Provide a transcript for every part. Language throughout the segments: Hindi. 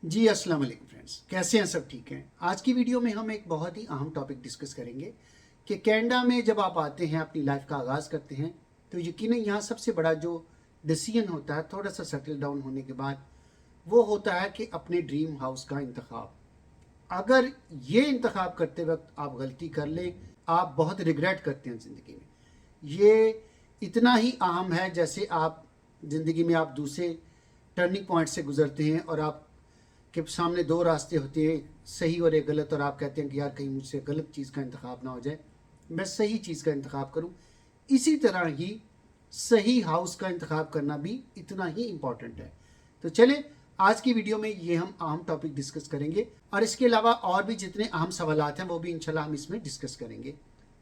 जी अस्सलाम वालेकुम फ्रेंड्स, कैसे हैं? सब ठीक हैं। आज की वीडियो में हम एक बहुत ही अहम टॉपिक डिस्कस करेंगे कि कनाडा में जब आप आते हैं, अपनी लाइफ का आगाज़ करते हैं, तो यकीनन यहाँ सबसे बड़ा जो डिसीजन होता है थोड़ा सा सेटल डाउन होने के बाद, वो होता है कि अपने ड्रीम हाउस का इंतखाब। अगर ये इंतखाब करते वक्त आप गलती कर लें, आप बहुत रिग्रेट करते हैं ज़िंदगी में। ये इतना ही अहम है जैसे आप ज़िंदगी में आप दूसरे टर्निंग पॉइंट से गुजरते हैं और आप के सामने दो रास्ते होते हैं, सही और एक गलत, और आप कहते हैं कि यार कहीं मुझसे गलत चीज़ का इंतखाब ना हो जाए, मैं सही चीज़ का इंतखाब करूं। इसी तरह ही सही हाउस का इंतखाब करना भी इतना ही इम्पॉर्टेंट है। तो चलें, आज की वीडियो में ये हम अहम टॉपिक डिस्कस करेंगे और इसके अलावा और भी जितने अहम सवालात हैं वो भी इंशाल्लाह हम इसमें डिस्कस करेंगे।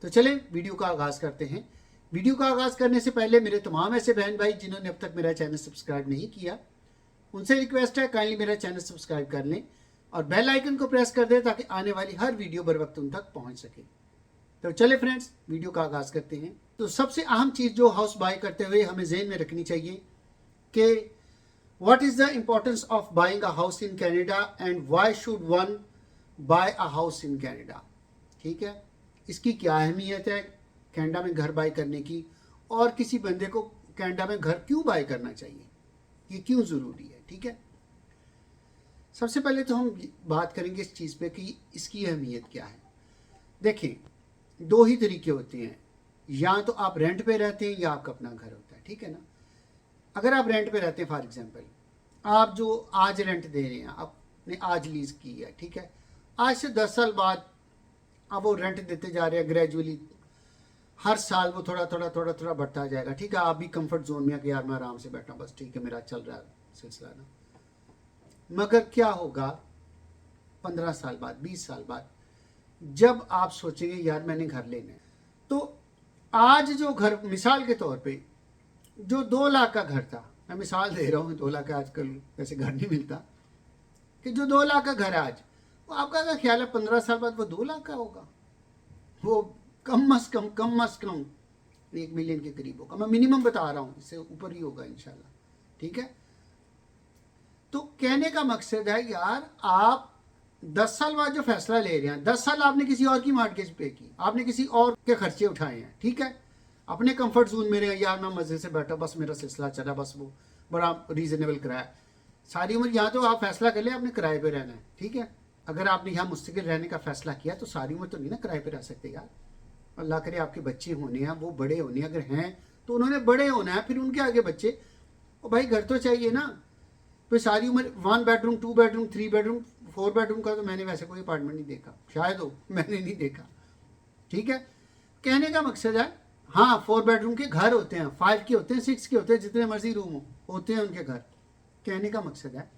तो चलें वीडियो का आगाज़ करते हैं। वीडियो का आगाज़ करने से पहले मेरे तमाम ऐसे बहन भाई जिन्होंने अब तक मेरा चैनल सब्सक्राइब नहीं किया, उनसे रिक्वेस्ट है काइंडली मेरा चैनल सब्सक्राइब कर लें और बेल आइकन को प्रेस कर दें ताकि आने वाली हर वीडियो बर वक्त उन तक पहुंच सके। तो चले फ्रेंड्स, वीडियो का आगाज़ करते हैं। तो सबसे अहम चीज़ जो हाउस बाय करते हुए हमें जहन में रखनी चाहिए कि what is the importance of buying a house in Canada and why should one by a house in Canada. ठीक है, इसकी क्या अहमियत है कनाडा में घर बाय करने की, और किसी बंदे को कनाडा में घर क्यों बाय करना चाहिए, ये क्यों ज़रूरी है। ठीक है, सबसे पहले तो हम बात करेंगे इस चीज़ पे कि इसकी अहमियत क्या है। देखिए, दो ही तरीके होते हैं, या तो आप रेंट पे रहते हैं या आपका अपना घर होता है। ठीक है ना, अगर आप रेंट पे रहते हैं, फॉर एग्जांपल आप जो आज रेंट दे रहे हैं, आपने आज लीज की है, ठीक है, आज से 10 साल बाद आप वो रेंट देते जा रहे हैं ग्रेजुअली, हर साल वो थोड़ा थोड़ा थोड़ा थोड़ा बढ़ता जाएगा। ठीक है, आप भी कंफर्ट जोन में कि यार मैं आराम से बैठा, बस ठीक है मेरा चल रहा है सिलसिला ना। मगर क्या होगा 15 साल बाद, 20 साल बाद, जब आप सोचेंगे यार मैंने घर लेना है, तो आज जो घर, मिसाल के तौर पे जो 2 लाख का घर था, मैं मिसाल दे रहा हूँ, 2 लाख का आजकल वैसे घर नहीं मिलता, कि जो 2 लाख का घर है आज, वो आपका क्या ख्याल है 15 साल बाद वो 2 लाख का होगा? वो कम अज कम 1 मिलियन के करीब होगा। मैं मिनिमम बता रहा हूँ, इससे ऊपर ही होगा इंशाल्लाह। ठीक है, तो कहने का मकसद है यार, आप 10 साल बाद जो फैसला ले रहे हैं, 10 साल आपने किसी और की मॉर्गेज पे की, आपने किसी और के खर्चे उठाए हैं। ठीक है, अपने कंफर्ट जोन में रहे, यार मैं मजे से बैठा, बस मेरा सिलसिला चला, बस वो बड़ा रीजनेबल किराया। सारी उम्र यहाँ तो आप फैसला कर ले आपने किराए पे रहना है। ठीक है, अगर आपने यहाँ मुस्तकिल रहने का फैसला किया तो सारी उम्र तो नहीं ना किराए पे रह सकते यार। अल्लाह करे आपके बच्चे होने हैं, वो बड़े होने हैं, अगर हैं तो उन्होंने बड़े होना है, फिर उनके आगे बच्चे, और भाई घर तो चाहिए ना। तो सारी उम्र 1 बेडरूम, 2 बेडरूम, 3 बेडरूम, 4 बेडरूम का तो मैंने वैसे कोई अपार्टमेंट नहीं देखा, शायद हो, मैंने नहीं देखा। ठीक है, कहने का मकसद है, हाँ 4 बेडरूम के घर होते हैं, 5 के होते हैं, 6 के होते हैं, जितने मर्जी रूम होते हैं उनके घर। कहने का मकसद है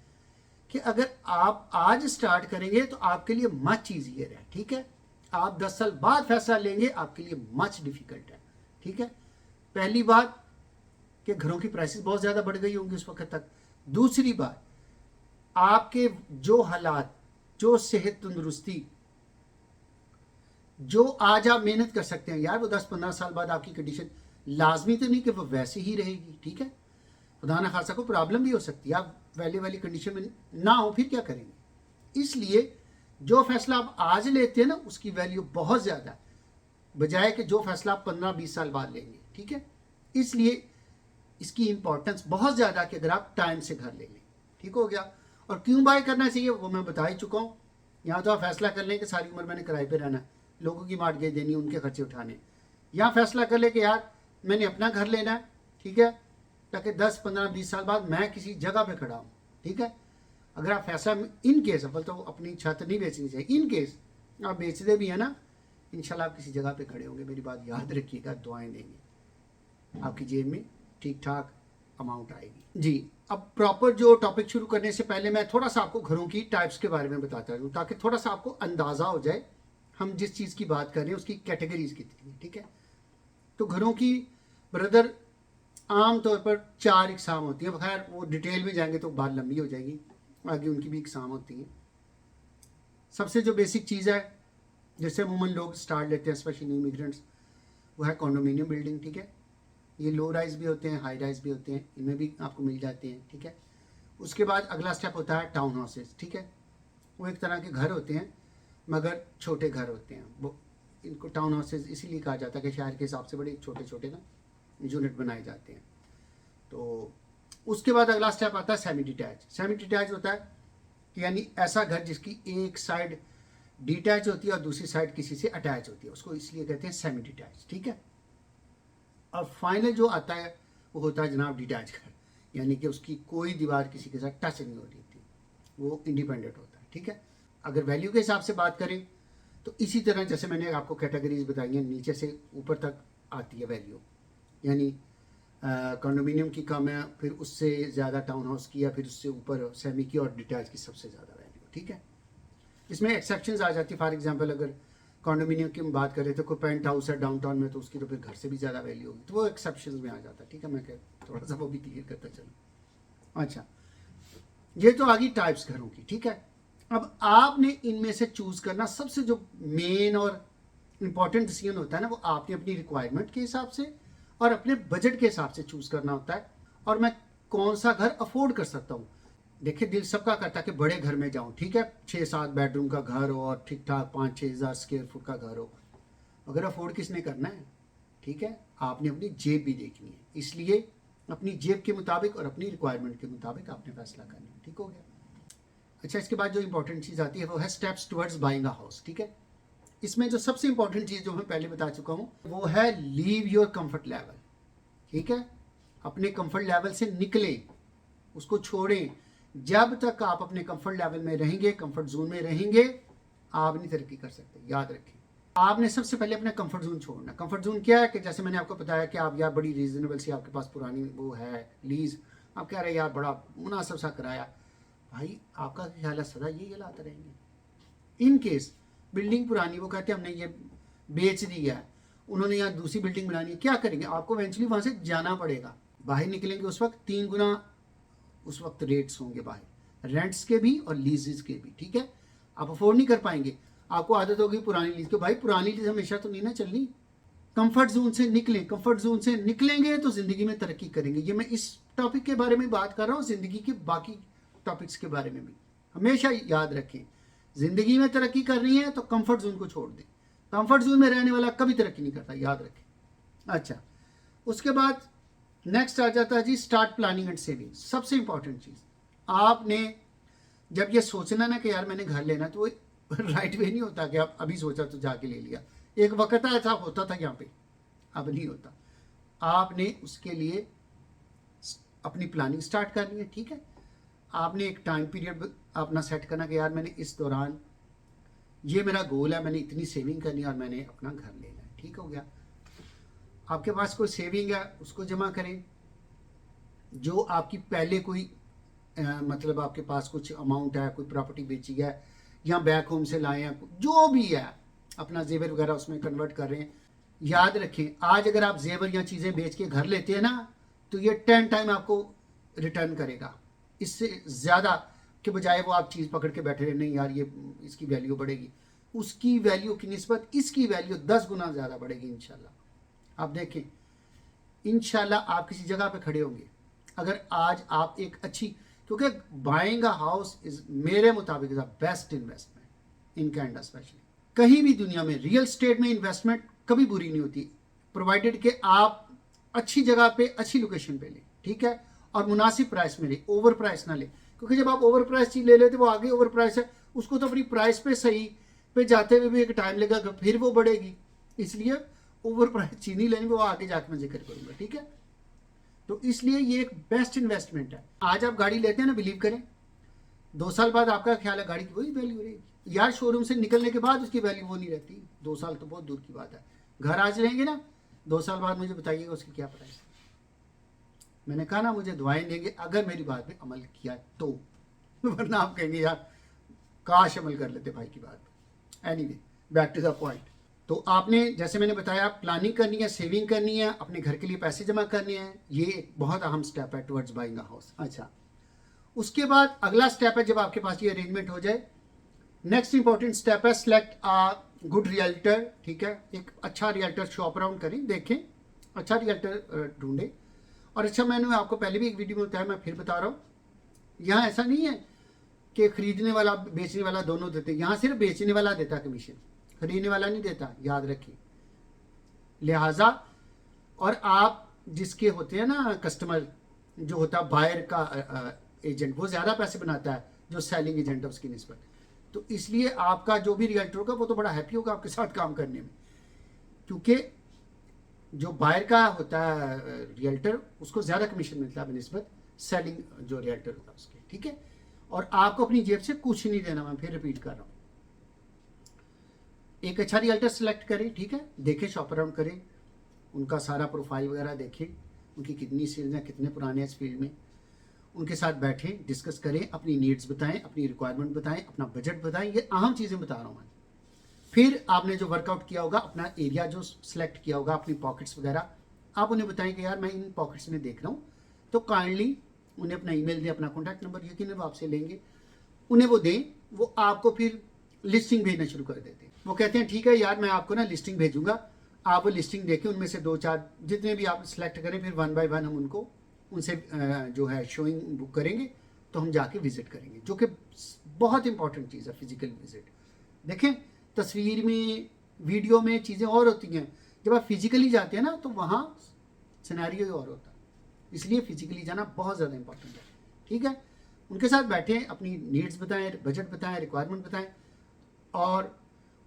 कि अगर आप आज स्टार्ट करेंगे तो आपके लिए मच ईजियर है। ठीक है, आप 10 साल बाद फैसला लेंगे आपके लिए मच डिफिकल्ट है। ठीक है, पहली बात कि घरों की प्राइसेस बहुत ज़्यादा बढ़ गई होंगी उस वक्त तक। दूसरी बात, आपके जो हालात, जो सेहत तंदुरुस्ती, जो आज आप मेहनत कर सकते हैं यार, वो 10-15 साल बाद आपकी कंडीशन लाजमी तो नहीं कि वो वैसे ही रहेगी। ठीक है, खुदा ना खासा को प्रॉब्लम भी हो सकती है, आप वैली वाली कंडीशन में ना हो, फिर क्या करेंगे। इसलिए जो फैसला आप आज लेते हैं ना, उसकी वैल्यू बहुत ज़्यादा है, बजाय कि जो फैसला आप 15-20 साल बाद लेंगे। ठीक है, इसलिए इसकी इंपॉर्टेंस बहुत ज़्यादा कि अगर आप टाइम से घर ले लें। ठीक हो गया, और क्यों बाय करना चाहिए वो मैं बता ही चुका हूँ। यहाँ तो आप फैसला कर लें कि सारी उम्र मैंने किराए पे रहना है, लोगों की मॉर्गेज देनी, उनके खर्चे उठाने। यहाँ फैसला कर ले कि यार मैंने अपना घर लेना है। ठीक है, ताकि 10-15-20 साल बाद मैं किसी जगह पे खड़ा हूँ। ठीक है, अगर आप फैसला इन केस, अपन तो अपनी छत नहीं बेचनी चाहिए, इन केस आप बेचते भी हैं ना, इंशाल्लाह आप किसी जगह पे खड़े होंगे, मेरी बात याद रखिएगा, दुआएं देंगे, आपकी जेब में ठीक ठाक अमाउंट आएगी। जी, अब प्रॉपर जो टॉपिक शुरू करने से पहले मैं थोड़ा सा आपको घरों की टाइप्स के बारे में बताता हूँ, ताकि थोड़ा सा आपको अंदाज़ा हो जाए हम जिस चीज़ की बात कर रहे हैं उसकी कैटेगरीज कितनी है। ठीक है, तो घरों की ब्रदर आम तौर पर 4 इकसाम होती हैं। खैर वो डिटेल में जाएंगे तो बात लंबी हो जाएगी, आगे उनकी भी इकसाम होती हैं। सबसे जो बेसिक चीज़ है जिससे अमूमन लोग स्टार्ट लेते हैं, स्पेशली इमिग्रेंट्स, वो है कॉन्डोमिनियम बिल्डिंग। ठीक है, ये लो राइज भी होते हैं, हाई राइज भी होते हैं, इनमें भी आपको मिल जाते हैं। ठीक है, उसके बाद अगला स्टेप होता है टाउन हाउसेज, ठीक है। वो एक तरह के घर होते हैं मगर छोटे घर होते हैं, वो इनको टाउन हाउसेज इसीलिए कहा जाता है कि शहर के हिसाब से बड़े छोटे छोटे ना यूनिट बनाए जाते हैं। तो उसके बाद अगला स्टेप आता है सेमी डिटैच। सेमी डिटैच होता है कि यानी ऐसा घर जिसकी एक साइड डिटैच होती है और दूसरी साइड किसी से अटैच होती है, उसको इसलिए कहते हैं सेमी डिटैच, ठीक है। और फाइनल जो आता है वो होता है जनाब डिटैच घर, यानी कि उसकी कोई दीवार किसी के साथ टच नहीं हो रही थी, वो इंडिपेंडेंट होता है, ठीक है। अगर वैल्यू के हिसाब से बात करें तो इसी तरह जैसे मैंने आपको कैटेगरीज बताई हैं, नीचे से ऊपर तक आती है वैल्यू, यानी कंडोमिनियम की कम है, फिर उससे ज़्यादा टाउन हाउस की है, फिर उससे ऊपर सेमी की और डिटैच की सबसे ज़्यादा वैल्यू, ठीक है। इसमें एक्सेप्शंस आ जाती है। फॉर एग्जांपल अगर कंडोमिनियम की बात करें तो कोई पेंट हाउस है डाउनटाउन में तो उसकी तो फिर घर से भी ज़्यादा वैल्यू होगी, तो वो एक्सेप्शंस में आ जाता है, ठीक है। मैं थोड़ा सा वो भी क्लियर करता चलूँ। अच्छा, ये तो आ गई टाइप्स घरों की, ठीक है। अब आपने इनमें से चूज़ करना, सबसे जो मेन और इम्पॉर्टेंट डिसीजन होता है ना, वो आपने अपनी रिक्वायरमेंट के हिसाब से और अपने बजट के हिसाब से चूज़ करना होता है, और मैं कौन सा घर अफोर्ड कर सकता हूँ। देखिए, दिल सबका करता है कि बड़े घर में जाऊँ, ठीक है, 6-7 बेडरूम का घर हो और ठीक ठाक 5-6 हज़ार स्क्वायर फुट का घर हो, अगर अफोर्ड किसने करना है, ठीक है। आपने अपनी जेब भी देखनी है, इसलिए अपनी जेब के मुताबिक और अपनी रिक्वायरमेंट के मुताबिक आपने फैसला करना है, ठीक हो गया। अच्छा, इसके बाद जो इंपॉर्टेंट चीज़ आती है वो है steps towards buying a house, ठीक है। इसमें जो सबसे इंपॉर्टेंट चीज़ जो मैं पहले बता चुका हूँ वो है लीव योर कंफर्ट लेवल, ठीक है। अपने कंफर्ट लेवल से निकलें, उसको छोड़ें। जब तक आप अपने कंफर्ट लेवल में रहेंगे, कंफर्ट जोन में रहेंगे, आप नहीं तरक्की कर सकते, याद रखें। आपने सबसे पहले अपना कंफर्ट जोन छोड़ना। कंफर्ट जोन क्या है कि जैसे मैंने आपको बताया कि आप यार बड़ी रीजनेबल सी आपके पास पुरानी वो है लीज, आप कह रहे हैं यार बड़ा मुनासिब सा किराया, भाई आपका ख्याल है सदा ये लाते रहेंगे। इन केस बिल्डिंग पुरानी, वो कहते हैं हमने ये बेच दी है, उन्होंने यहाँ दूसरी बिल्डिंग बनानी है, क्या करेंगे, आपको इवेंचुअली वहाँ से जाना पड़ेगा। बाहर निकलेंगे उस वक्त 3 गुना उस वक्त रेट्स होंगे बाहर, रेंट्स के भी और लीजेस के भी, ठीक है। आप अफोर्ड नहीं कर पाएंगे, आपको आदत होगी पुरानी लीज की, भाई पुरानी लीज हमेशा तो नहीं ना चलनी। कंफर्ट जोन से निकलें, कंफर्ट जोन से निकलेंगे तो जिंदगी में तरक्की करेंगे। ये मैं इस टॉपिक के बारे में बात कर रहा हूँ, जिंदगी के बाकी टॉपिक्स के बारे में भी हमेशा याद रखें, जिंदगी में तरक्की करनी है तो कंफर्ट जोन को छोड़ दें। कंफर्ट जोन में रहने वाला कभी तरक्की नहीं करता, याद रखें। अच्छा, उसके बाद नेक्स्ट आ जाता है जी स्टार्ट प्लानिंग एंड सेविंग। सबसे इंपॉर्टेंट चीज़, आपने जब ये सोचना ना कि यार मैंने घर लेना, तो वो राइट वे नहीं होता कि आप अभी सोचा तो जाके ले लिया। एक वक्त ऐसा होता था यहाँ पे, अब नहीं होता। आपने उसके लिए अपनी प्लानिंग स्टार्ट करनी है, ठीक है। आपने एक टाइम पीरियड अपना सेट करना कि यार मैंने इस दौरान, ये मेरा गोल है, मैंने इतनी सेविंग करनी है और मैंने अपना घर लेना है, ठीक हो गया। आपके पास कोई सेविंग है उसको जमा करें। जो आपकी पहले कोई मतलब आपके पास कुछ अमाउंट है, कोई प्रॉपर्टी बेची है या बैक होम से लाए हैं, जो भी है अपना जेवर वगैरह उसमें कन्वर्ट कर रहे हैं। याद रखें, आज अगर आप जेवर या चीज़ें बेच के घर लेते हैं ना, तो ये 10 टाइम आपको रिटर्न करेगा, इससे ज़्यादा के बजाय वो आप चीज़ पकड़ के बैठे रहे, नहीं यार ये इसकी वैल्यू बढ़ेगी, उसकी वैल्यू की निस्बत इसकी वैल्यू 10 गुना ज़्यादा बढ़ेगी इंशाल्लाह। आप देखें, इंशाल्लाह आप किसी जगह पे खड़े होंगे अगर आज आप एक अच्छी, क्योंकि बाइंग अ हाउस इज मेरे मुताबिक is a best investment in Canada specially. कहीं भी दुनिया में रियल स्टेट में इन्वेस्टमेंट कभी बुरी नहीं होती, प्रोवाइडेड कि आप अच्छी जगह पे अच्छी लोकेशन पे लें, ठीक है, और मुनासिब प्राइस में लें, ओवर प्राइस ना लें। क्योंकि जब आप ओवर प्राइस चीज़ ले लेते वो आगे ओवर प्राइस है, उसको तो अपनी प्राइस पे सही पे जाते हुए भी एक टाइम लगेगा, फिर वो बढ़ेगी, इसलिए ओवर प्राइस चीज़ नहीं लेनी, वो आगे जाकर मैं जिक्र करूँगा, ठीक है। तो इसलिए ये एक बेस्ट इन्वेस्टमेंट है। आज आप गाड़ी लेते हैं ना, बिलीव करें 2 साल बाद आपका ख्याल है गाड़ी की वही वैल्यू रहेगी यार, शोरूम से निकलने के बाद उसकी वैल्यू वो नहीं रहती। 2 साल तो बहुत दूर की बात है, घर आज रहेंगे ना, 2 साल बाद मुझे बताइएगा उसकी क्या प्राइस है। मैंने कहा ना, मुझे दुआएं देंगे अगर मेरी बात पे अमल किया तो, वरना आप कहेंगे यार काश अमल कर लेते भाई की बात पे। Anyway, back to the point. तो आपने जैसे मैंने बताया प्लानिंग करनी है, सेविंग करनी है, अपने घर के लिए पैसे जमा करने हैं, ये एक बहुत अहम स्टेप है टुवर्ड्स बाइंग अ हाउस। अच्छा, उसके बाद अगला स्टेप है, जब आपके पास ये अरेंजमेंट हो जाए, नेक्स्ट इंपॉर्टेंट स्टेप है सेलेक्ट अ गुड रियल्टर, ठीक है। एक अच्छा रियल्टर शॉप अराउंड करें, देखें अच्छा रियल्टर ढूंढें। और अच्छा, मैंने आपको पहले भी एक वीडियो में बताया, मैं फिर बता रहा हूँ यहाँ ऐसा नहीं है कि खरीदने वाला बेचने वाला दोनों देते, यहाँ सिर्फ बेचने वाला देता कमीशन, खरीदने वाला नहीं देता, याद रखिए। लिहाजा और आप जिसके होते हैं ना कस्टमर, जो होता है बायर का एजेंट, वो ज़्यादा पैसे बनाता है जो सेलिंग एजेंट है उसकी निस्बत। तो इसलिए आपका जो भी रियल्टर होगा वो तो बड़ा हैप्पी होगा आपके साथ काम करने में, क्योंकि जो बायर का होता है रियल्टर उसको ज़्यादा कमीशन मिलता है बनिस्बत सेलिंग जो रियल्टर होता है उसके, ठीक है। और आपको अपनी जेब से कुछ नहीं देना, मैं फिर रिपीट कर रहा हूँ। एक अच्छा रियल्टर सेलेक्ट करें, ठीक है, देखें, शॉप अराउंड करें, उनका सारा प्रोफाइल वगैरह देखें, उनकी कितनी सेल्स हैं, कितने पुराने हैं इस फील्ड में, उनके साथ बैठें, डिस्कस करें, अपनी नीड्स बताएं, अपनी रिक्वायरमेंट बताएं, अपना बजट बताएं, ये अहम चीज़ें बता रहा हूँ मैं। फिर आपने जो वर्कआउट किया होगा, अपना एरिया जो सिलेक्ट किया होगा, अपनी पॉकेट्स वगैरह, आप उन्हें बताएं कि यार मैं इन पॉकेट्स में देख रहा हूँ, तो काइंडली उन्हें अपना ईमेल दें, अपना कॉन्टैक्ट नंबर, यकीन वो आपसे लेंगे, उन्हें वो दें, वो आपको फिर लिस्टिंग भेजना शुरू कर देते हैं। वो कहते हैं ठीक है यार मैं आपको ना लिस्टिंग भेजूंगा, आप वो लिस्टिंग देखें, उनमें से 2-4 जितने भी आप सिलेक्ट करें, फिर 1 बाय 1 हम उनको उनसे जो है शोइंग बुक करेंगे, तो हम जाके विजिट करेंगे, जो कि बहुत इंपॉर्टेंट चीज़ है, फिजिकल विजिट। देखें तस्वीर में, वीडियो में चीज़ें और होती हैं, जब आप फिजिकली जाते हैं ना तो वहाँ सिनेरियो और होता है, इसलिए फिजिकली जाना बहुत ज़्यादा इंपॉर्टेंट है, ठीक है। उनके साथ बैठें, अपनी नीड्स बताएं, बजट बताएं, रिक्वायरमेंट बताएं, और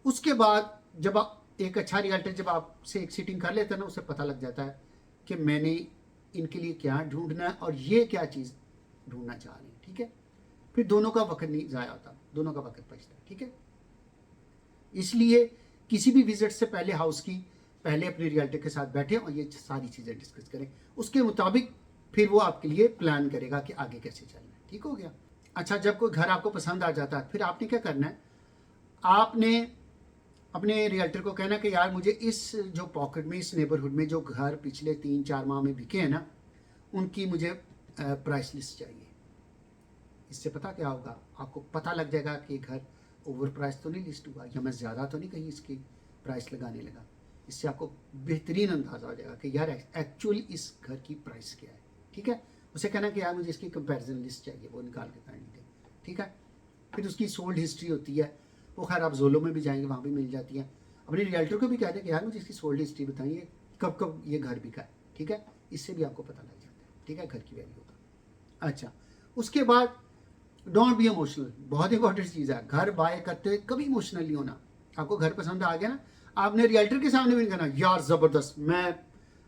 उसके बाद जब आप एक अच्छा रियल्टर जब आपसे एक सीटिंग कर लेता है ना, उसे पता लग जाता है कि मैंने इनके लिए क्या ढूंढना है और ये क्या चीज़ ढूंढना चाह रहे हैं, ठीक है। फिर दोनों का वक्त नहीं ज़ाया होता, दोनों का वक्त बचता है, ठीक है। इसलिए किसी भी विजिट से पहले हाउस की पहले अपने रियल्टर के साथ बैठें और ये सारी चीज़ें डिस्कस करें, उसके मुताबिक फिर वो आपके लिए प्लान करेगा कि आगे कैसे चलना है, ठीक हो गया। अच्छा, जब कोई घर आपको पसंद आ जाता है, फिर आपने क्या करना है, आपने अपने रियल्टर को कहना कि यार मुझे इस जो पॉकेट में, इस नेबरहुड में जो घर पिछले 3-4 माह में बिके हैं ना, उनकी मुझे प्राइस लिस्ट चाहिए। इससे पता क्या होगा, आपको पता लग जाएगा कि घर ओवर प्राइस तो नहीं लिस्ट हुआ, या मैं ज़्यादा तो नहीं कहीं इसकी प्राइस लगाने लगा। इससे आपको बेहतरीन अंदाज़ा हो जाएगा कि यार एक्चुअली इस घर की प्राइस क्या है, ठीक है। उसे कहना कि यार मुझे इसकी कंपैरिजन लिस्ट चाहिए, वो निकाल के देंगे, ठीक है। फिर उसकी सोल्ड हिस्ट्री होती है, वो खैर आप जोलो में भी जाएंगे, वहाँ भी मिल जाती है। अपने रियल्टर को भी कहते हैं कि यार मुझे इसकी सोल्ड हिस्ट्री बताइए, कब कब ये घर बिका है, ठीक है। इससे भी आपको पता लग जाता है, ठीक है, घर की वैल्यू का। अच्छा, उसके बाद डोंट बी इमोशनल, बहुत इंपॉर्टेंट चीज़ है, घर बाय करते हुए कभी इमोशनल नहीं होना। आपको घर पसंद आ गया ना, आपने रियल्टर के सामने भी नहीं कहना यार ज़बरदस्त, मैं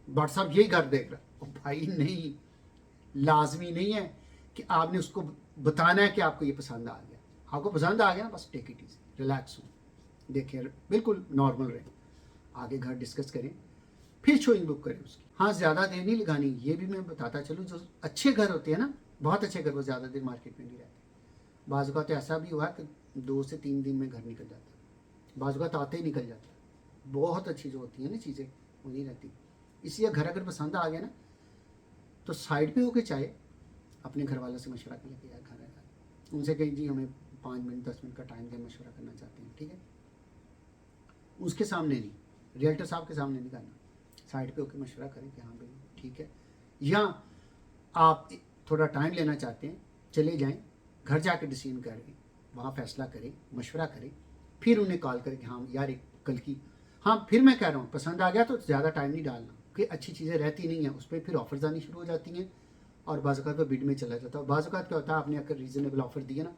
व्हाट्सअप यही घर देख रहा हूँ, भाई नहीं, लाजमी नहीं है कि आपने उसको बताना है कि आपको ये पसंद आ गया। आपको पसंद आ गया ना, बस टेक इट इजी, रिलैक्स हो, देखिए बिल्कुल नॉर्मल रहे, आगे घर डिस्कस करें, फिर शोइंग बुक करें उसकी। हाँ, ज़्यादा देर नहीं लगानी, ये भी मैं बताता चलूँ, जो अच्छे घर होते हैं ना, बहुत अच्छे घर, वो ज़्यादा देर मार्केट में नहीं रहते। बाज़ औक़ात तो ऐसा भी हुआ कि 2 से 3 दिन में घर निकल जाता है, बाज़ औक़ात आते ही निकल जाता है। बहुत अच्छी जो होती है ना चीज़ें, वो नहीं रहती। इसलिए घर अगर पसंद आ गया ना, तो साइड पे होके चाहे अपने घर वालों से मशवरा कर लेके यार घर है, उनसे कहीं जी हमें 5 मिनट 10 मिनट का टाइम दें, मशवरा करना चाहते हैं, ठीक है। उसके सामने नहीं, रियल्टर साहब के सामने नहीं करना, साइड पे होकर मशवरा करें कि हाँ भाई ठीक है। या आप थोड़ा टाइम लेना चाहते हैं, चले जाएं, घर जाके डिसीजन करें, वहाँ फैसला करें, मशवरा करें, फिर उन्हें कॉल करें कि हाँ यार एक कल की, हाँ फिर मैं कह रहा हूँ पसंद आ गया तो ज़्यादा टाइम नहीं डालना, कि अच्छी चीज़ें रहती नहीं हैं, उस पर फिर ऑफर्स आनी शुरू हो जाती हैं और बाज़ औक़ात पर बिड में चला जाता है। बाज़ औक़ात क्या होता है, आपने अगर रीज़नेबल ऑफर दिया ना,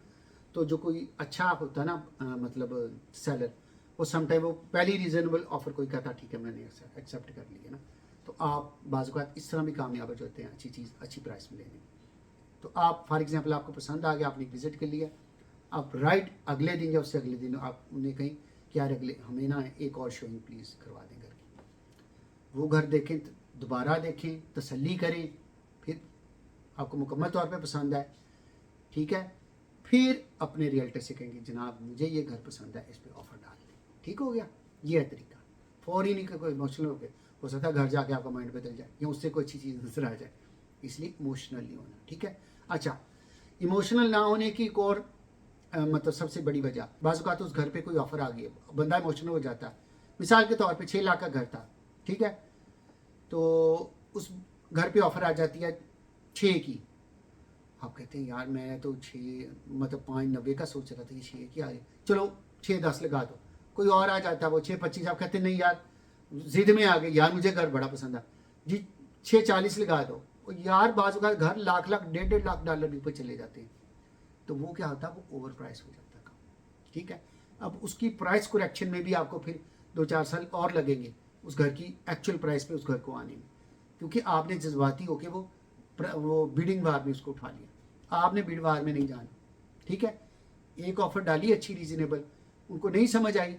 तो जो कोई अच्छा होता है ना मतलब सेलर, वो समटाइम वो पहली रीज़नेबल ऑफर कोई कहता ठीक है मैंने एक्सेप्ट कर लिया ना, तो आप बाज़ औक़ात इस तरह भी कामयाब हो जाते हैं अच्छी चीज़ अच्छी प्राइस में लेने। तो आप फॉर एग्जांपल आपको पसंद आ गया, आपने विजिट कर लिया, आप राइट अगले दिन या उससे अगले दिन आप उन्हें कहीं कि यार अगले हमें ना एक और शोइंग प्लीज़ करवा दें घर की। वो घर देखें, दोबारा देखें, तसल्ली करें, फिर आपको मुकम्मल तौर पे पसंद आए, ठीक है, फिर अपने रियल्टर से कहेंगे जनाब मुझे ये घर पसंद है, इस पर ऑफ़र डाल दें, ठीक हो गया। ये है तरीका, फौरी नहीं का कोई इमोशनल हो सकता है घर जाके आपका माइंड बदल जाए या उससे कोई अच्छी चीज़ नजर आ जाए, इसलिए इमोशनल नहीं होना, ठीक है। अच्छा, इमोशनल ना होने की एक और मतलब सबसे बड़ी वजह, बाज़ औक़ात उस घर पे कोई ऑफ़र आ गई, बंदा इमोशनल हो जाता है। मिसाल के तौर पे 6 लाख का घर था, ठीक है, तो उस घर पे ऑफ़र आ जाती है 6 की, आप कहते हैं यार मैं तो 590 का सोच रहा था, ये 6 की आ रही, चलो 610 लगा दो। कोई और आ जाता है वो 625, आप कहते नहीं यार जिद में आ गए, यार मुझे घर बड़ा पसंद है जी, 640 लगा दो। और यार बाजू का घर लाख लाख $1.5 लाख भी ऊपर चले जाते हैं, तो वो क्या होता है, वो ओवर प्राइस हो जाता है काम। ठीक है, अब उसकी प्राइस करेक्शन में भी आपको फिर 2-4 साल और लगेंगे उस घर की एक्चुअल प्राइस पे उस घर को आने में, क्योंकि आपने जज्बाती होके वो बिडिंग वार में उसको उठा लिया। आपने बिड वार में नहीं जाना। ठीक है, एक ऑफर डाली अच्छी रीजनेबल, उनको नहीं समझ आई,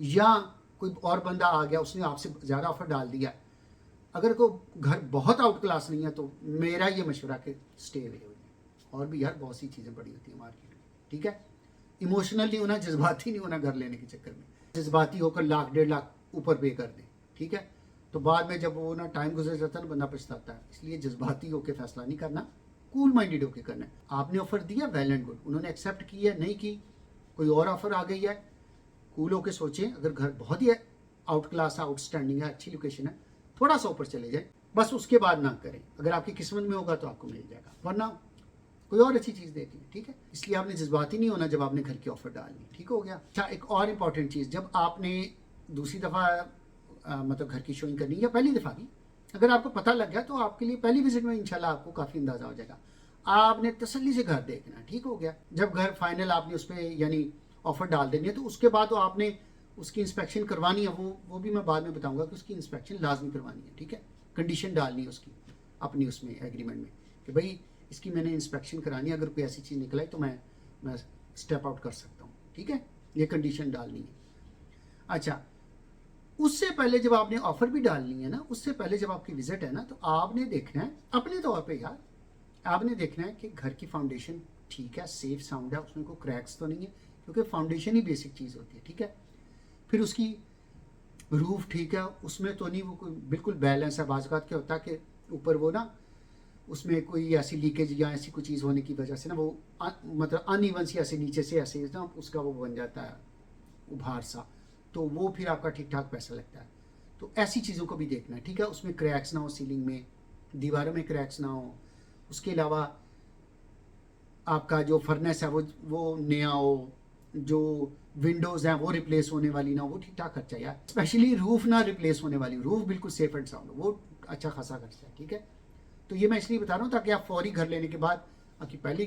या कोई और बंदा आ गया उसने आपसे ज़्यादा ऑफर डाल दिया, अगर को घर बहुत आउट क्लास नहीं है तो मेरा ये मशवरा कि स्टे अवे हो जाए। और भी यार बहुत सी चीज़ें बड़ी होती हैं मार्केट में। ठीक है, इमोशनल नहीं होना, जज्बाती नहीं होना घर लेने के चक्कर में। जज्बाती होकर लाख 1.5 लाख ऊपर पे कर दें, ठीक है, तो बाद में जब वो ना टाइम गुजर जाता है ना, बंदा पछताता है। इसलिए जज्बाती होकर फैसला नहीं करना, कूल माइंडेड होकर करना है। आपने ऑफर दिया, वेल एंड गुड, उन्होंने एक्सेप्ट किया, नहीं की, कोई और ऑफर आ गई है, कूल होकर सोचें। अगर घर बहुत ही आउट क्लास, आउटस्टैंडिंग है, अच्छी लोकेशन है, थोड़ा सा ऊपर चले जाए, बस उसके बाद ना करें। अगर आपकी किस्मत में होगा तो आपको मिल जाएगा, वरना कोई और अच्छी चीज़ देख लें। ठीक है, इसलिए आपने जज्बाती नहीं होना जब आपने घर की ऑफर डालनी। ठीक हो गया। अच्छा, एक और इम्पॉर्टेंट चीज़, जब आपने दूसरी दफ़ा मतलब घर की शोइंग करनी या पहली दफ़ा की, अगर आपको पता लग गया तो आपके लिए पहली विजिट में इंशाल्लाह आपको काफ़ी अंदाज़ा हो जाएगा। आपने तसल्ली से घर देखना। ठीक हो गया। जब घर फाइनल आपने उस पर यानी ऑफर डाल देनी है, तो उसके बाद तो आपने उसकी इंस्पेक्शन करवानी है। वो भी मैं बाद में बताऊंगा कि उसकी इंस्पेक्शन लाजमी करवानी है। ठीक है, कंडीशन डालनी है उसकी अपनी उसमें एग्रीमेंट में कि भाई इसकी मैंने इंस्पेक्शन करानी है, अगर कोई ऐसी चीज़ निकल आई तो मैं स्टेप आउट कर सकता हूँ। ठीक है, ये कंडीशन डालनी है। अच्छा, उससे पहले जब आपने ऑफर भी डालनी है ना, उससे पहले जब आपकी विजिट है ना, तो आपने देखना है अपने तौर पे यार, आपने देखना है कि घर की फाउंडेशन ठीक है, सेफ साउंड है, उसमें कोई क्रैक्स तो नहीं है, क्योंकि फाउंडेशन ही बेसिक चीज़ होती है। ठीक है, फिर उसकी रूफ ठीक है, उसमें तो नहीं वो कोई बिल्कुल बैलेंस है। बाज़ क्या होता है कि ऊपर वो ना उसमें कोई ऐसी लीकेज या ऐसी कोई चीज़ होने की वजह से ना वो मतलब अनइवन सी ऐसे नीचे से ऐसे ना उसका वो बन जाता है उभार सा, तो वो फिर आपका ठीक ठाक पैसा लगता है। तो ऐसी चीज़ों को भी देखना है। ठीक है, उसमें क्रैक्स ना हो, सीलिंग में, दीवारों में क्रैक्स ना हो। उसके अलावा आपका जो फर्नेस है वो नया हो, जो विंडोज़ हैं वो रिप्लेस होने वाली ना हो, वो ठीक ठाक खर्चा यार। स्पेशली रूफ ना रिप्लेस होने वाली, रूफ बिल्कुल सेफ एंड साउंड, वो अच्छा खासा खर्चा है। ठीक है, तो ये मैं इसलिए बता रहा हूँ ताकि आप फौरी घर लेने के बाद आपकी पहली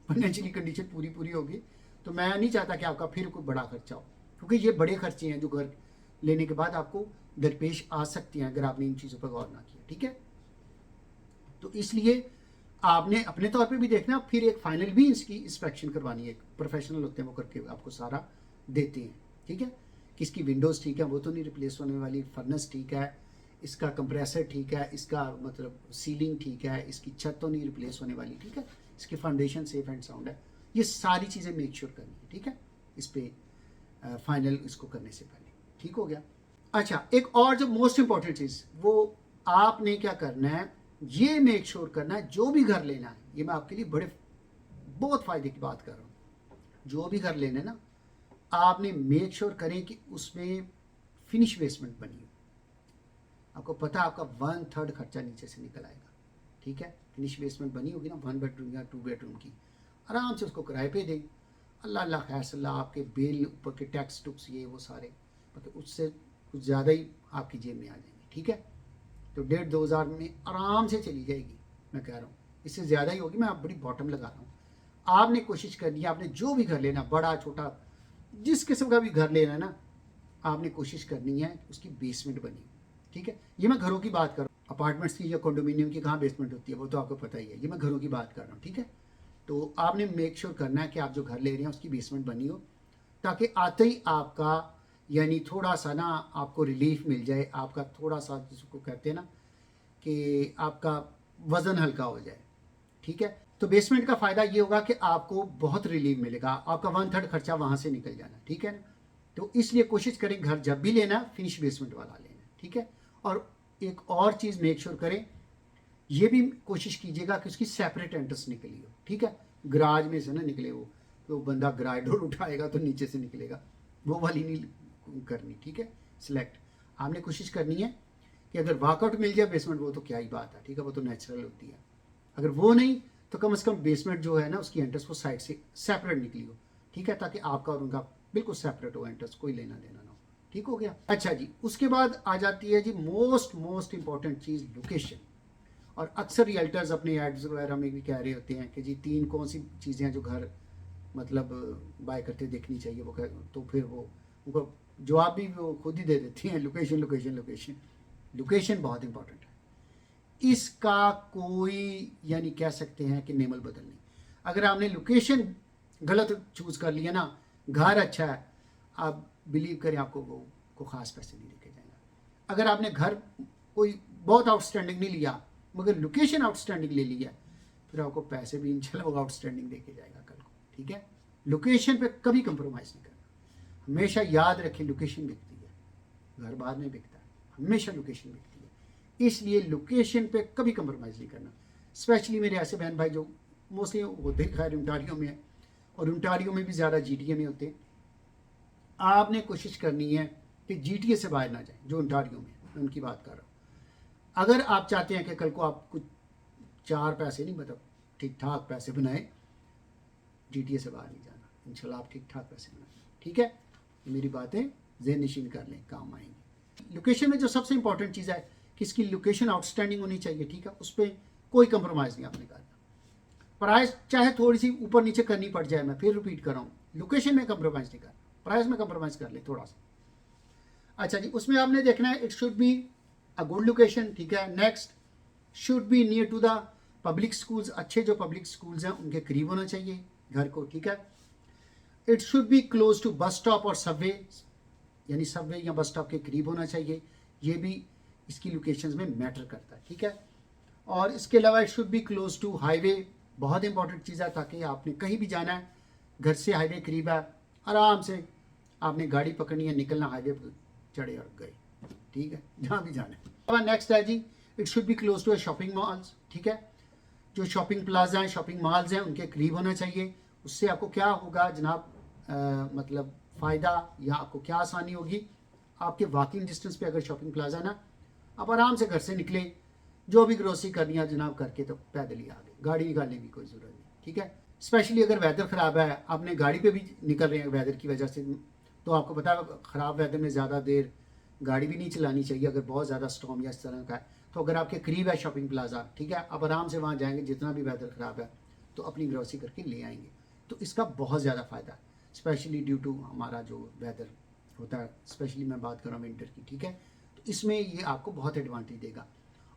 फाइनेंशियली कंडीशन पूरी होगी, तो मैं नहीं चाहता कि आपका फिर कोई बड़ा खर्चा हो, क्योंकि ये बड़े खर्चे हैं जो घर लेने के बाद आपको दरपेश आ सकती हैं अगर आपने इन चीज़ों पर गौर ना किया। ठीक है, तो इसलिए आपने अपने तौर पे भी देखना, फिर एक फाइनल भी इसकी इंस्पेक्शन करवानी है। प्रोफेशनल होते हैं वो करके आपको सारा देते हैं। ठीक है, किसकी विंडोज़ ठीक है, वो तो नहीं रिप्लेस होने वाली, फर्नेस ठीक है, इसका कंप्रेसर ठीक है, इसका मतलब सीलिंग ठीक है, इसकी छत तो नहीं रिप्लेस होने वाली। ठीक है, इसकी फाउंडेशन सेफ एंड साउंड है। ये सारी चीज़ें मेक श्योर करनी है। ठीक है, इस पर फाइनल इसको करने से पहले। ठीक हो गया। अच्छा, एक और जो मोस्ट इंपॉर्टेंट चीज़, वो आपने क्या करना है, ये मेक श्योर करना है जो भी घर लेना है, ये मैं आपके लिए बहुत फ़ायदे की बात कर रहा हूँ। जो भी घर लेना है ना, आपने मेक श्योर करें कि उसमें फिनिश बेसमेंट बनी हो। आपको पता है आपका 1/3 खर्चा नीचे से निकल आएगा। ठीक है, फिनिश बेसमेंट बनी होगी ना 1 बेडरूम या 2 बेडरूम की, आराम से उसको किराए पे दें। अल्लाह अल्लाह खैर सल्ला, आपके बिल ऊपर के टैक्स टुक्स ये वो सारे मतलब उससे कुछ ज़्यादा ही आपकी जेब में आ जाएंगे। ठीक है, तो 1,500-2 हज़ार में आराम से चली जाएगी। मैं कह रहा हूँ इससे ज़्यादा ही होगी, मैं आप बड़ी बॉटम लगा रहा हूँ। आपने कोशिश करनी है, आपने जो भी घर लेना, बड़ा छोटा जिस किस्म का भी घर लेना है ना, आपने कोशिश करनी है उसकी बेसमेंट बनी। ठीक है, ये मैं घरों की बात कर रहा हूँ, अपार्टमेंट्स की या कंडोमिनियम की कहाँ बेसमेंट होती है वो तो आपको पता ही है, ये मैं घरों की बात कर रहा हूँ। ठीक है, तो आपने मेक श्योर करना है कि आप जो घर ले रहे हैं उसकी बेसमेंट बनी हो, ताकि आते ही आपका यानी थोड़ा सा ना आपको रिलीफ मिल जाए, आपका थोड़ा सा जिसको कहते हैं ना कि आपका वज़न हल्का हो जाए। ठीक है, तो बेसमेंट का फ़ायदा ये होगा कि आपको बहुत रिलीफ मिलेगा, आपका 1/3 खर्चा वहाँ से निकल जाना। ठीक है ना, तो इसलिए कोशिश करें घर जब भी लेना फिनिश बेसमेंट वाला लेना। ठीक है, और एक और चीज़ मेक श्योर करें, ये भी कोशिश कीजिएगा कि उसकी सेपरेट एंट्रेंस निकली हो। ठीक है, गराज में से ना निकले वो, तो बंदा गराज डोर उठाएगा तो नीचे से निकलेगा, वो वाली नहीं करनी। ठीक है, सिलेक्ट आपने कोशिश करनी है कि अगर वाकआउट मिल जाए बेसमेंट वो तो क्या ही बात है। ठीक है, वो तो नेचुरल होती है, अगर वो नहीं तो कम से कम बेसमेंट जो है ना उसकी एंट्रेंस वो साइड से सेपरेट निकली हो, ठीक है, ताकि आपका और उनका बिल्कुल सेपरेट हो, एंट्रेंस कोई लेना देना ना हो। ठीक हो गया। अच्छा जी, उसके बाद आ जाती है जी मोस्ट इंपॉर्टेंट चीज़, लोकेशन। और अक्सर रियल्टर्स अपने एड्स वगैरह में भी कह रहे होते हैं कि जी 3 कौन सी चीज़ें हैं जो घर मतलब बाय करते देखनी चाहिए, वो तो फिर वो उनको जवाब भी वो खुद ही दे देती हैं, लोकेशन लोकेशन लोकेशन। लोकेशन बहुत इंपॉर्टेंट है, इसका कोई यानी कह सकते हैं कि नेमल बदल नहीं। अगर आपने लोकेशन गलत चूज कर लिया ना, घर अच्छा है, आप बिलीव करें आपको वो को खास पैसे नहीं लेके जाएगा। अगर आपने घर कोई बहुत आउटस्टैंडिंग नहीं लिया मगर लोकेशन आउटस्टैंडिंग ले लिया, फिर आपको पैसे भी इंशाल्लाह वो आउटस्टैंडिंग देके जाएगा कल को। ठीक है, लोकेशन पे कभी कंप्रोमाइज़ नहीं करना। हमेशा याद रखें, लोकेशन बिकती है, घर बाद में बिकता है, हमेशा लोकेशन बिकती है। इसलिए लोकेशन पे कभी कंप्रोमाइज़ नहीं करना। स्पेशली मेरे ऐसे बहन भाई जो मोस्टली होते हैं खैर ओंटारियो में है, और ओंटारियो में भी ज़्यादा GTA में होते हैं। आपने कोशिश करनी है कि GTA से बाहर ना जाए, जो ओंटारियो में मैं उनकी बात कर रहा हूँ। अगर आप चाहते हैं कि कल को आप कुछ 4 पैसे नहीं मतलब ठीक ठाक पैसे बनाए, GTA से बाहर नहीं जाना, इंशाल्लाह आप ठीक ठाक पैसे बनाए। ठीक है, मेरी बातें ज़हन नशीन कर लें, काम आएंगी। लोकेशन में जो सबसे इंपॉर्टेंट चीज़ है कि इसकी लोकेशन आउटस्टैंडिंग होनी चाहिए। ठीक है, उस पर कोई कंप्रोमाइज़ नहीं आपने करना। प्राइस चाहे थोड़ी सी ऊपर नीचे करनी पड़ जाए, मैं फिर रिपीट कर रहा हूँ, लोकेशन में कंप्रोमाइज़ नहीं करना, प्राइस में कंप्रोमाइज़ कर ले थोड़ा सा। अच्छा जी, उसमें आपने देखना है it should be a good location. ठीक है, next should be near to the public schools. अच्छे जो पब्लिक स्कूल्स हैं उनके करीब होना चाहिए घर को। ठीक है, it should be close to bus stop और सबवे, यानी सबवे या बस स्टॉप के करीब होना चाहिए। ये भी इसकी लोकेशंस में मैटर करता है। ठीक है, और इसके अलावा it should be close to highway, बहुत इंपॉर्टेंट चीज़ है, ताकि आपने कहीं भी जाना है, घर से हाईवे करीब है, आराम से आपने गाड़ी पकड़नी है, निकलना, हाईवे पर चढ़े और गए। ठीक है, जहाँ भी जाना है। अब नेक्स्ट है जी, it should be close to shopping malls. ठीक है, जो शॉपिंग प्लाजा हैं, शॉपिंग मॉल्स हैं, उनके करीब होना चाहिए। उससे आपको क्या होगा जनाब, मतलब फ़ायदा या आपको क्या आसानी होगी, आपके वॉकिंग डिस्टेंस पे अगर शॉपिंग प्लाजा ना, आप आराम से घर से निकले, जो भी ग्रोसरी करनी है जनाब करके तो पैदल ही आ गए, गाड़ी निकालने की कोई ज़रूरत नहीं। ठीक है, स्पेशली अगर वेदर ख़राब है, आपने गाड़ी पे भी निकल रहे हैं वेदर की वजह से, तो आपको पता है ख़राब वेदर में ज़्यादा देर गाड़ी भी नहीं चलानी चाहिए अगर बहुत ज़्यादा स्टॉर्म या इस तरह का है। तो अगर आपके करीब है शॉपिंग प्लाजा, ठीक है, आप आराम से वहाँ जाएंगे, जितना भी वेदर ख़राब है तो अपनी ग्रोसरी करके ले आएंगे। तो इसका बहुत ज़्यादा फ़ायदा है, स्पेशली ड्यू टू हमारा जो वेदर होता है, स्पेशली मैं बात कर रहा हूँ विंटर की। ठीक है, तो इसमें ये आपको बहुत एडवांटेज देगा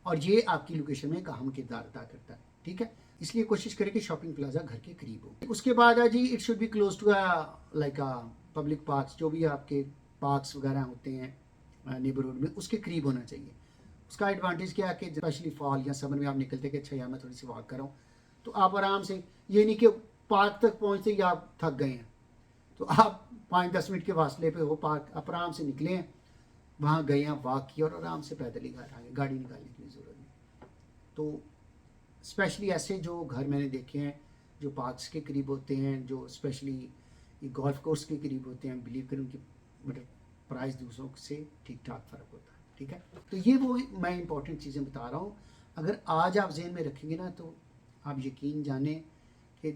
और ये आपकी लोकेशन में एक अहम किरदार अदा करता है। ठीक है, इसलिए कोशिश करें कि शॉपिंग प्लाजा घर के करीब हो। उसके बाद है जी, it should be close to like public parks, जो भी आपके पार्क्स वगैरह होते हैं नेबरहुड में, उसके करीब होना चाहिए। उसका एडवांटेज क्या है कि स्पेशली फॉल या समर में आप निकलते कि अच्छा यार मैं थोड़ी सी वॉक कर रहा हूँ, तो आप आराम से, ये नहीं कि पार्क तक पहुँचते ही आप थक गए हैं, तो आप 5-10 मिनट के फासले पे हो पार्क, आप आराम से निकले हैं, वहाँ गए हैं, वॉक किया और आराम से पैदल ही घर आ गए, गाड़ी निकालने की ज़रूरत नहीं। तो स्पेशली ऐसे जो घर मैंने देखे हैं जो पार्क्स के करीब होते हैं, जो स्पेशली गोल्फ कोर्स के करीब होते हैं, बिलीव करूँ कि मतलब प्राइस दूसरों से ठीक ठाक फ़र्क होता है। ठीक है, तो ये वो मैं इंपॉर्टेंट चीज़ें बता रहा हूँ। अगर आज आप जहन में रखेंगे ना, तो आप यकीन जाने कि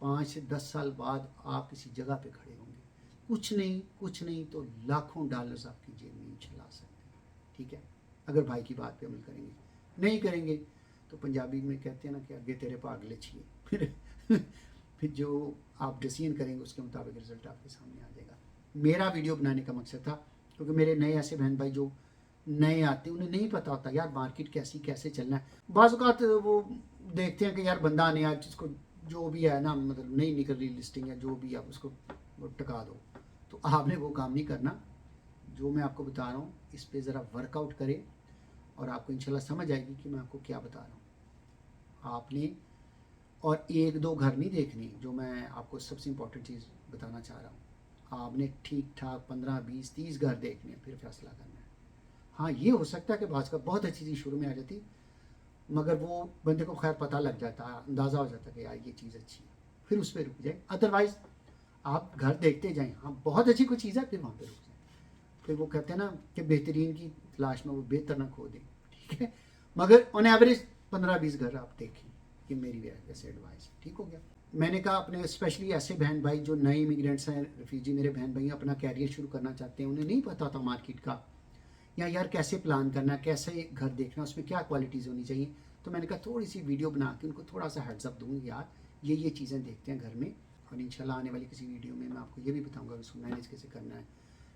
5 से 10 साल बाद आप किसी जगह पे खड़े होंगे, कुछ नहीं तो लाखों डॉलर्स आपकी जेब में चला सकते हैं। ठीक है, अगर भाई की बात पे अमल करेंगे, नहीं करेंगे तो पंजाबी में कहते हैं ना कि आगे तेरे पागले छिए, फिर जो आप डिसीजन करेंगे उसके मुताबिक रिजल्ट आपके सामने आ जाएगा। मेरा वीडियो बनाने का मकसद था क्योंकि मेरे नए ऐसे बहन भाई जो नए आते हैं, उन्हें नहीं पता होता यार मार्केट कैसे चलना है। बाज़ औक़ात वो देखते हैं कि यार बंदा आने यार जिसको जो भी है ना, मतलब नहीं निकल रही लिस्टिंग है, जो भी आप उसको टका दो। तो आपने वो काम नहीं करना, जो मैं आपको बता रहा हूँ इस पर ज़रा वर्कआउट करें और आपको इंशाल्लाह समझ आएगी कि मैं आपको क्या बता रहा हूँ। आपने और 1-2 घर नहीं देखने, जो मैं आपको सबसे इम्पोर्टेंट चीज़ बताना चाह रहा हूँ, आपने ठीक ठाक 15-20-30 घर देखने फिर फैसला करना है। हाँ, ये हो सकता है कि बाज़ का बहुत अच्छी चीज़ शुरू में आ जाती, मगर वो बंदे को खैर पता लग जाता, अंदाज़ा हो जाता कि यार ये चीज़ अच्छी है, फिर उस पर रुक जाए। अदरवाइज़ आप घर देखते जाएँ, हाँ बहुत अच्छी कोई चीज़ है, फिर वहाँ पर रुक जाए। फिर वो कहते हैं ना कि बेहतरीन की तलाश में वो बेहतर ना खो दें। ठीक है, मगर ऑन एवरेज 15-20 घर आप देखें, ये मेरी वैसे एडवाइस है। ठीक हो गया। मैंने कहा अपने स्पेशली ऐसे बहन भाई जो नए इमिग्रेंट्स हैं, रिफ्यूजी मेरे बहन भाई अपना कैरियर शुरू करना चाहते हैं, उन्हें नहीं पता था मार्केट का या यार कैसे प्लान करना, कैसे घर देखना, उसमें क्या क्वालिटीज़ होनी चाहिए। तो मैंने कहा थोड़ी सी वीडियो बना के उनको थोड़ा सा हेड्स अप दूँ, यार ये चीज़ें देखते हैं घर में। और इंशाल्लाह आने वाली किसी वीडियो में मैं आपको ये भी बताऊँगा उसको मैनेज कैसे करना है,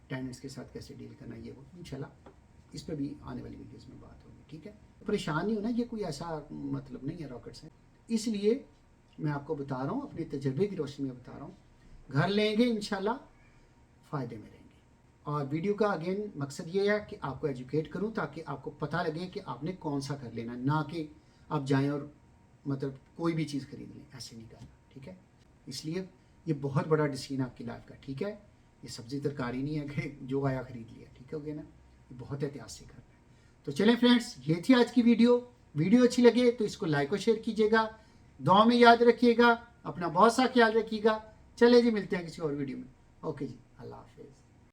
टेनेंट्स के साथ कैसे डील करना है, ये वो इंशाल्लाह इस पर भी आने वाली वीडियोज़ में बात होगी। ठीक है, परेशान नहीं होना, ये कोई ऐसा मतलब नहीं है रॉकेट साइंस। इसलिए मैं आपको बता रहा हूँ, अपने तजर्बे की रोशनी में बता रहा हूँ, घर लेंगे इंशाल्लाह फ़ायदे में रहेंगे। और वीडियो का अगेन मकसद ये है कि आपको एजुकेट करूँ ताकि आपको पता लगे कि आपने कौन सा कर लेना, ना कि आप जाएं और मतलब कोई भी चीज़ खरीद लें, ऐसे नहीं करना। ठीक है, इसलिए ये बहुत बड़ा डिसीजन आपकी लाइफ का। ठीक है, ये सब्ज़ी तरकारी नहीं है कि जो आया ख़रीद लिया। ठीक हो गया ना, ये बहुत एहतियात से करना है। तो चलें फ्रेंड्स, ये थी आज की वीडियो अच्छी लगे तो इसको लाइक और शेयर कीजिएगा, दुआ में याद रखिएगा, अपना बहुत सा ख्याल रखिएगा। चले जी, मिलते हैं किसी और वीडियो में। ओके जी, अल्लाह हाफिज़।